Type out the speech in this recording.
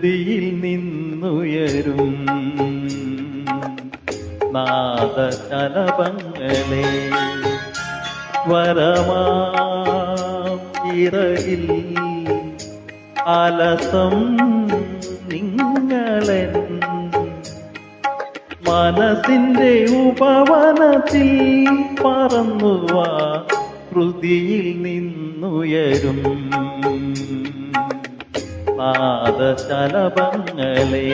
ശ്രുതിയിൽ നിന്നുയരും നാദശലഭങ്ങളെ സ്വരമായിറയിൽ അലസം നിങ്ങളൻ മനസ്സിന്റെ ഉപവനത്തിൽ പറന്നുവാ ശ്രുതിയിൽ നിന്നുയരും നാദശലഭങ്ങളെ